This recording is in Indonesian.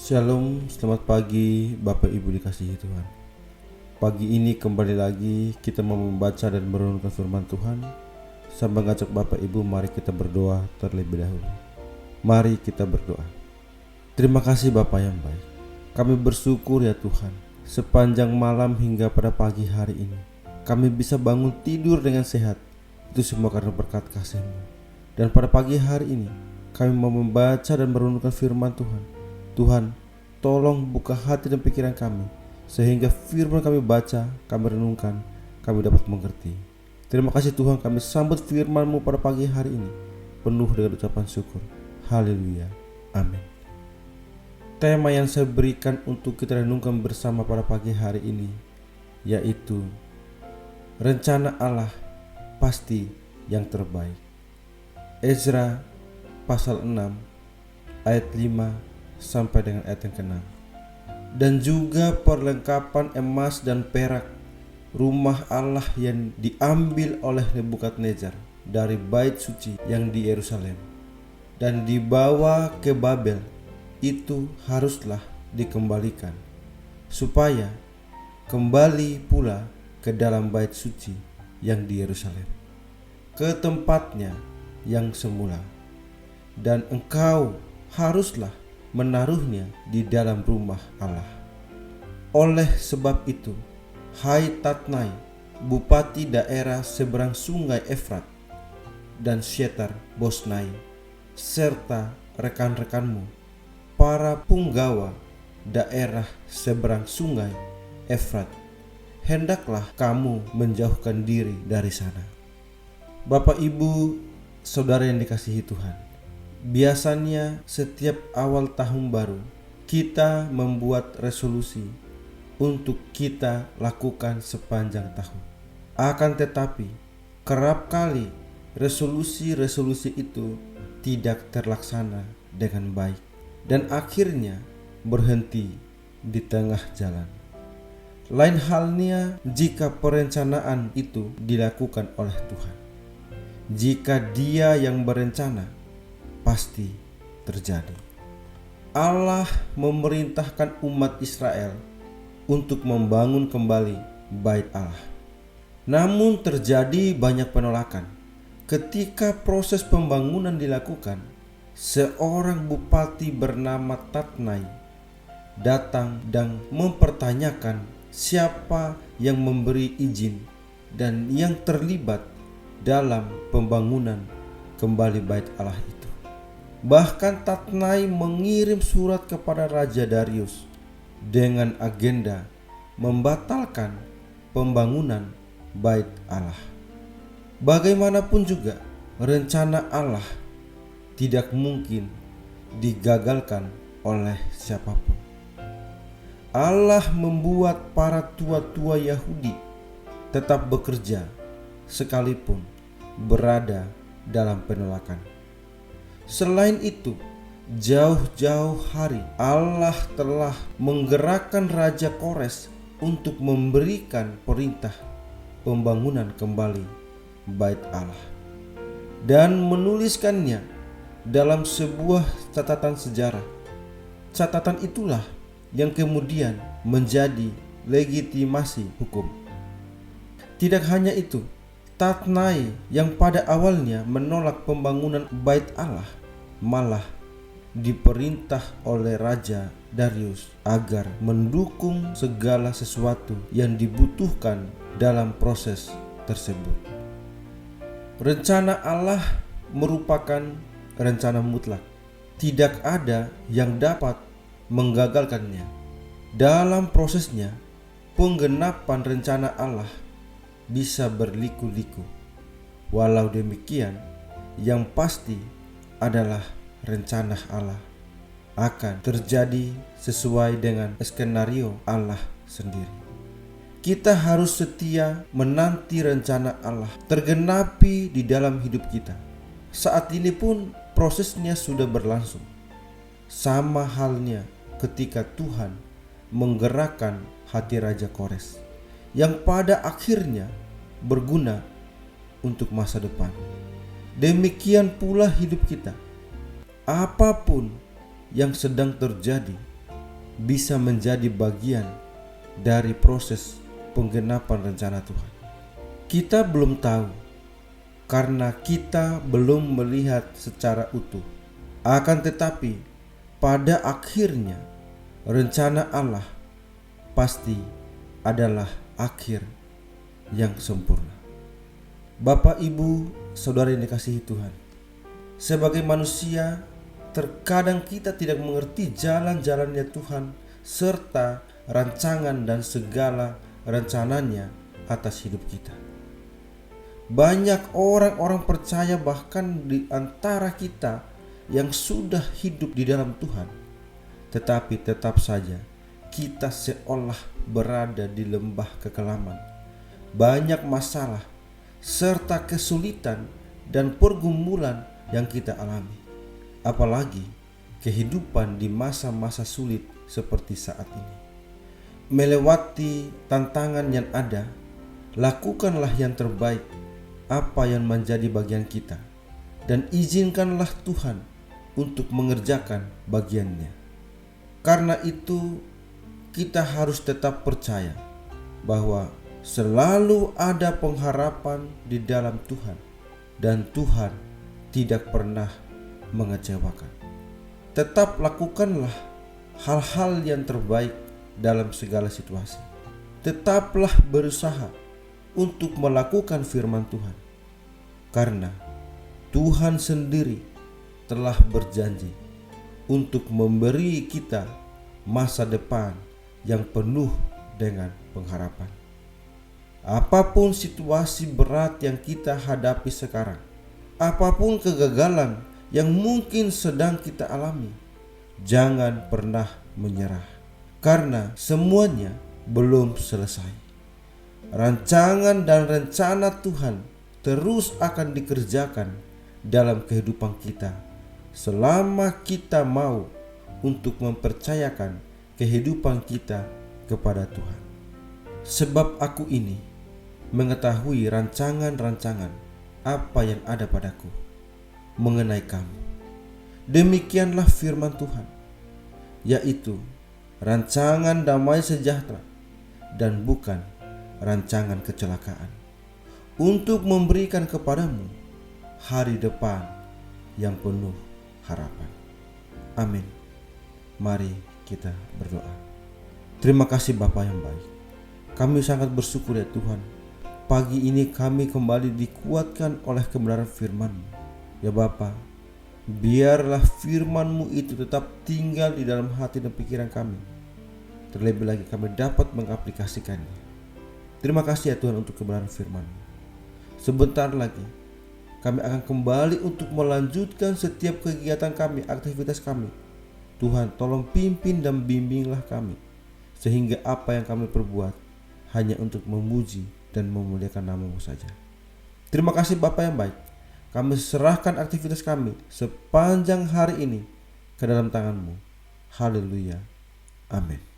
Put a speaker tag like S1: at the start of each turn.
S1: Shalom, selamat pagi Bapak Ibu dikasihi Tuhan. Pagi ini kembali lagi kita mau membaca dan merenungkan firman Tuhan. Saya mengajak Bapak Ibu, mari kita berdoa terlebih dahulu. Mari kita berdoa. Terima kasih Bapa yang baik. Kami bersyukur ya Tuhan, sepanjang malam hingga pada pagi hari ini kami bisa bangun tidur dengan sehat. Itu semua karena berkat kasih-Mu. Dan pada pagi hari ini kami mau membaca dan merenungkan firman Tuhan. Tuhan, tolong buka hati dan pikiran kami, sehingga firman kami baca, kami renungkan, kami dapat mengerti. Terima kasih Tuhan, kami sambut firman-Mu pada pagi hari ini penuh dengan ucapan syukur. Haleluya, amin. Tema yang saya berikan untuk kita renungkan bersama pada pagi hari ini yaitu rencana Allah pasti yang terbaik. Ezra pasal 6 ayat 5 sampai dengan ayat yang ke-6. Dan juga perlengkapan emas dan perak rumah Allah yang diambil oleh Nebukadnezar dari bait suci yang di Yerusalem dan dibawa ke Babel itu haruslah dikembalikan, supaya kembali pula ke dalam bait suci yang di Yerusalem, ke tempatnya yang semula. Dan engkau haruslah menaruhnya di dalam rumah Allah. Oleh sebab itu, hai Tatnai, bupati daerah seberang sungai Efrat, dan Syetar Bosnai, serta rekan-rekanmu, para punggawa daerah seberang sungai Efrat, hendaklah kamu menjauhkan diri dari sana. Bapak, Ibu, saudara yang dikasihi Tuhan, biasanya setiap awal tahun baru kita membuat resolusi untuk kita lakukan sepanjang tahun. Akan tetapi kerap kali resolusi-resolusi itu tidak terlaksana dengan baik dan akhirnya berhenti di tengah jalan. Lain halnya jika perencanaan itu dilakukan oleh Tuhan. Jika Dia yang berencana, pasti terjadi. Allah memerintahkan umat Israel untuk membangun kembali bait Allah. Namun terjadi banyak penolakan. Ketika proses pembangunan dilakukan, seorang bupati bernama Tatnai datang dan mempertanyakan siapa yang memberi izin dan yang terlibat dalam pembangunan kembali bait Allah itu. Bahkan Tatnai mengirim surat kepada Raja Darius dengan agenda membatalkan pembangunan bait Allah. Bagaimanapun juga rencana Allah tidak mungkin digagalkan oleh siapapun. Allah membuat para tua-tua Yahudi tetap bekerja sekalipun berada dalam penolakan. Selain itu, jauh-jauh hari Allah telah menggerakkan Raja Kores untuk memberikan perintah pembangunan kembali bait Allah dan menuliskannya dalam sebuah catatan sejarah. Catatan itulah yang kemudian menjadi legitimasi hukum. Tidak hanya itu, Tatnai yang pada awalnya menolak pembangunan bait Allah malah diperintah oleh Raja Darius agar mendukung segala sesuatu yang dibutuhkan dalam proses tersebut. Rencana Allah merupakan rencana mutlak. Tidak ada yang dapat menggagalkannya. Dalam prosesnya, penggenapan rencana Allah bisa berliku-liku. Walau demikian, yang pasti adalah rencana Allah akan terjadi sesuai dengan skenario Allah sendiri. Kita harus setia menanti rencana Allah tergenapi di dalam hidup kita. Saat ini pun prosesnya sudah berlangsung. Sama halnya ketika Tuhan menggerakkan hati Raja Kores yang pada akhirnya berguna untuk masa depan. Demikian pula hidup kita. Apapun yang sedang terjadi, bisa menjadi bagian dari proses penggenapan rencana Tuhan. Kita belum tahu karena kita belum melihat secara utuh. Akan tetapi pada akhirnya rencana Allah pasti adalah akhir yang sempurna. Bapak, Ibu, Saudara yang dikasihi Tuhan, sebagai manusia terkadang kita tidak mengerti jalan-jalannya Tuhan serta rancangan dan segala rencananya atas hidup kita. Banyak orang-orang percaya bahkan di antara kita yang sudah hidup di dalam Tuhan, tetapi tetap saja kita seolah berada di lembah kekelaman. Banyak masalah serta kesulitan dan pergumulan yang kita alami, apalagi kehidupan di masa-masa sulit seperti saat ini. Melewati tantangan yang ada, lakukanlah yang terbaik apa yang menjadi bagian kita, dan izinkanlah Tuhan untuk mengerjakan bagiannya. Karena itu kita harus tetap percaya bahwa selalu ada pengharapan di dalam Tuhan, dan Tuhan tidak pernah mengecewakan. Tetap lakukanlah hal-hal yang terbaik dalam segala situasi. Tetaplah berusaha untuk melakukan firman Tuhan, karena Tuhan sendiri telah berjanji untuk memberi kita masa depan yang penuh dengan pengharapan. Apapun situasi berat yang kita hadapi sekarang, apapun kegagalan yang mungkin sedang kita alami, jangan pernah menyerah, karena semuanya belum selesai. Rancangan dan rencana Tuhan terus akan dikerjakan dalam kehidupan kita selama kita mau untuk mempercayakan kehidupan kita kepada Tuhan. Sebab aku ini mengetahui rancangan-rancangan apa yang ada padaku mengenai kamu. Demikianlah firman Tuhan, yaitu rancangan damai sejahtera dan bukan rancangan kecelakaan, untuk memberikan kepadamu hari depan yang penuh harapan. Amin. Mari kita berdoa. Terima kasih Bapa yang baik. Kami sangat bersyukur ya Tuhan, pagi ini kami kembali dikuatkan oleh kebenaran firman-Mu. Ya Bapa, biarlah firman-Mu itu tetap tinggal di dalam hati dan pikiran kami. Terlebih lagi kami dapat mengaplikasikannya. Terima kasih ya Tuhan untuk kebenaran firman-Mu. Sebentar lagi kami akan kembali untuk melanjutkan setiap kegiatan kami, aktivitas kami. Tuhan, tolong pimpin dan bimbinglah kami, sehingga apa yang kami perbuat hanya untuk memuji dan memuliakan nama-Mu saja. Terima kasih Bapa yang baik. Kami serahkan aktivitas kami sepanjang hari ini ke dalam tangan-Mu. Haleluya. Amin.